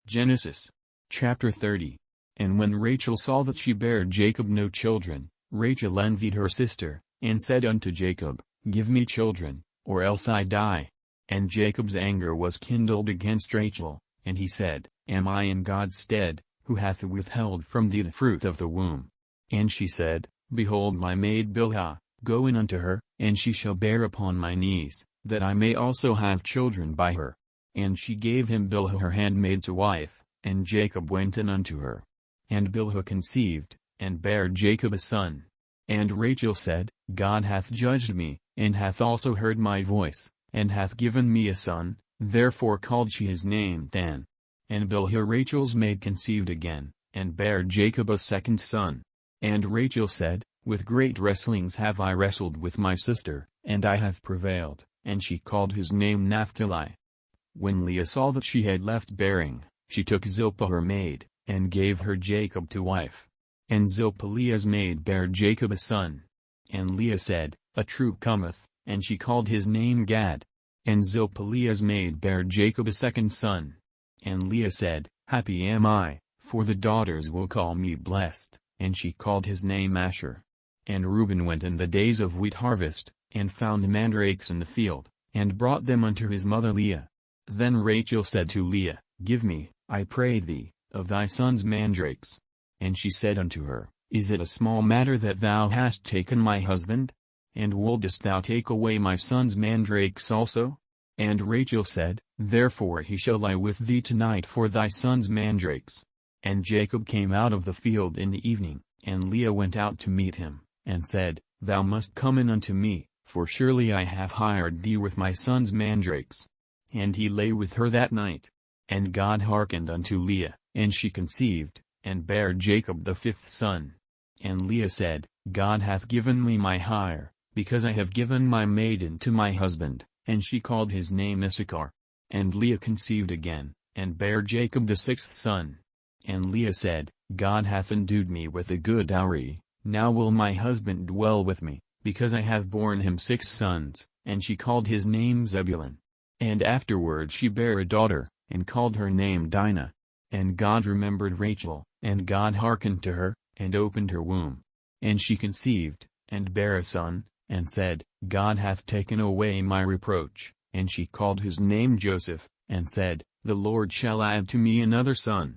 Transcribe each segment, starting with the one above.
Genesis chapter 30. And when Rachel saw that she bare Jacob no children, Rachel envied her sister, and said unto Jacob, Give me children, or else I die. And Jacob's anger was kindled against Rachel, and he said, Am I in God's stead, who hath withheld from thee the fruit of the womb? And she said, Behold my maid Bilhah, go in unto her, and she shall bear upon my knees, that I may also have children by her. And she gave him Bilhah her handmaid to wife, and Jacob went in unto her. And Bilhah conceived, and bare Jacob a son. And Rachel said, God hath judged me, and hath also heard my voice, and hath given me a son, therefore called she his name Dan. And Bilhah Rachel's maid conceived again, and bare Jacob a second son. And Rachel said, With great wrestlings have I wrestled with my sister, and I have prevailed, and she called his name Naphtali. When Leah saw that she had left bearing, she took Zilpah her maid, and gave her Jacob to wife. And Zilpah Leah's maid bare Jacob a son. And Leah said, A troop cometh, and she called his name Gad. And Zilpah Leah's maid bare Jacob a second son. And Leah said, Happy am I, for the daughters will call me blessed, and she called his name Asher. And Reuben went in the days of wheat harvest, and found mandrakes in the field, and brought them unto his mother Leah. Then Rachel said to Leah, Give me, I pray thee, of thy son's mandrakes. And she said unto her, Is it a small matter that thou hast taken my husband? And wouldest thou take away my son's mandrakes also? And Rachel said, Therefore he shall lie with thee tonight for thy son's mandrakes. And Jacob came out of the field in the evening, and Leah went out to meet him, and said, Thou must come in unto me, for surely I have hired thee with my son's mandrakes. And he lay with her that night. And God hearkened unto Leah, and she conceived, and bare Jacob the fifth son. And Leah said, God hath given me my hire, because I have given my maiden to my husband, and she called his name Issachar. And Leah conceived again, and bare Jacob the sixth son. And Leah said, God hath endued me with a good dowry, now will my husband dwell with me, because I have borne him 6 sons, and she called his name Zebulun. And afterward she bare a daughter, and called her name Dinah. And God remembered Rachel, and God hearkened to her, and opened her womb. And she conceived, and bare a son, and said, God hath taken away my reproach, and she called his name Joseph, and said, The Lord shall add to me another son.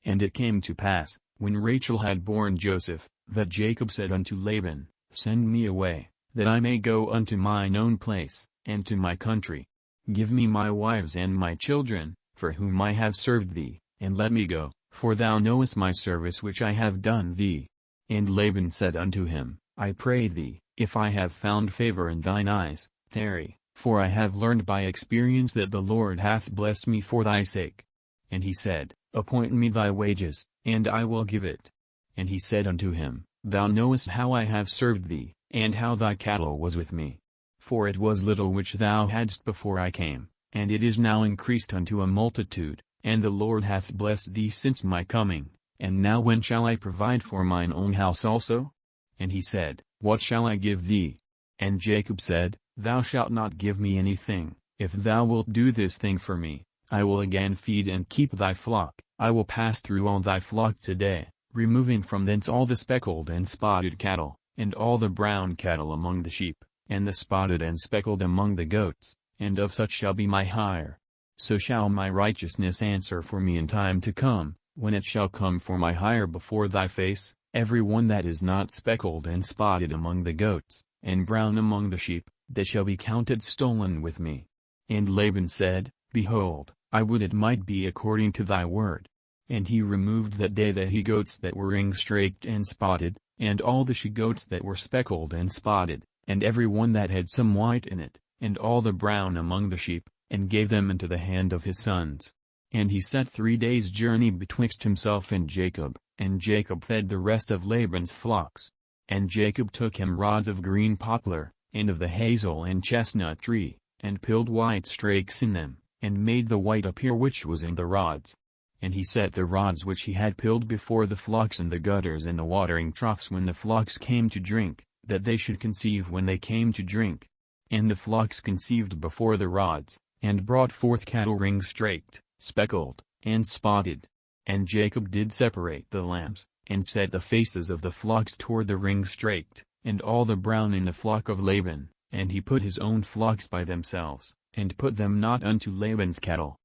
And it came to pass, when Rachel had borne Joseph, that Jacob said unto Laban, Send me away, that I may go unto mine own place, and to my country. Give me my wives and my children, for whom I have served thee, and let me go, for thou knowest my service which I have done thee. And Laban said unto him, I pray thee, if I have found favor in thine eyes, tarry, for I have learned by experience that the Lord hath blessed me for thy sake. And he said, Appoint me thy wages, and I will give it. And he said unto him, Thou knowest how I have served thee, and how thy cattle was with me. For it was little which thou hadst before I came, and it is now increased unto a multitude, and the Lord hath blessed thee since my coming, and now when shall I provide for mine own house also? And he said, What shall I give thee? And Jacob said, Thou shalt not give me anything, if thou wilt do this thing for me, I will again feed and keep thy flock, I will pass through all thy flock today, removing from thence all the speckled and spotted cattle, and all the brown cattle among the sheep, and the spotted and speckled among the goats, and of such shall be my hire. So shall my righteousness answer for me in time to come, when it shall come for my hire before thy face, every one that is not speckled and spotted among the goats, and brown among the sheep, that shall be counted stolen with me. And Laban said, Behold, I would it might be according to thy word. And he removed that day the he-goats that were ring-straked and spotted, and all the she-goats that were speckled and spotted, and every one that had some white in it, and all the brown among the sheep, and gave them into the hand of his sons. And he set 3 days' journey betwixt himself and Jacob, and Jacob fed the rest of Laban's flocks. And Jacob took him rods of green poplar, and of the hazel and chestnut tree, and pilled white strakes in them, and made the white appear which was in the rods. And he set the rods which he had pilled before the flocks in the gutters and the watering troughs when the flocks came to drink, that they should conceive when they came to drink. And the flocks conceived before the rods, and brought forth cattle ring-straked, speckled, and spotted. And Jacob did separate the lambs, and set the faces of the flocks toward the ring-straked, and all the brown in the flock of Laban, and he put his own flocks by themselves, and put them not unto Laban's cattle.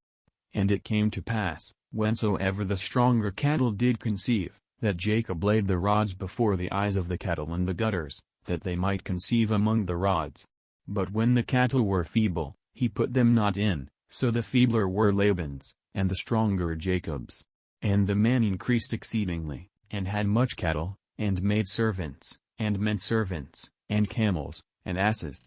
And it came to pass, whensoever the stronger cattle did conceive, that Jacob laid the rods before the eyes of the cattle in the gutters, that they might conceive among the rods. But when the cattle were feeble, he put them not in, so the feebler were Laban's, and the stronger Jacob's. And the man increased exceedingly, and had much cattle, and maidservants, and menservants, and camels, and asses.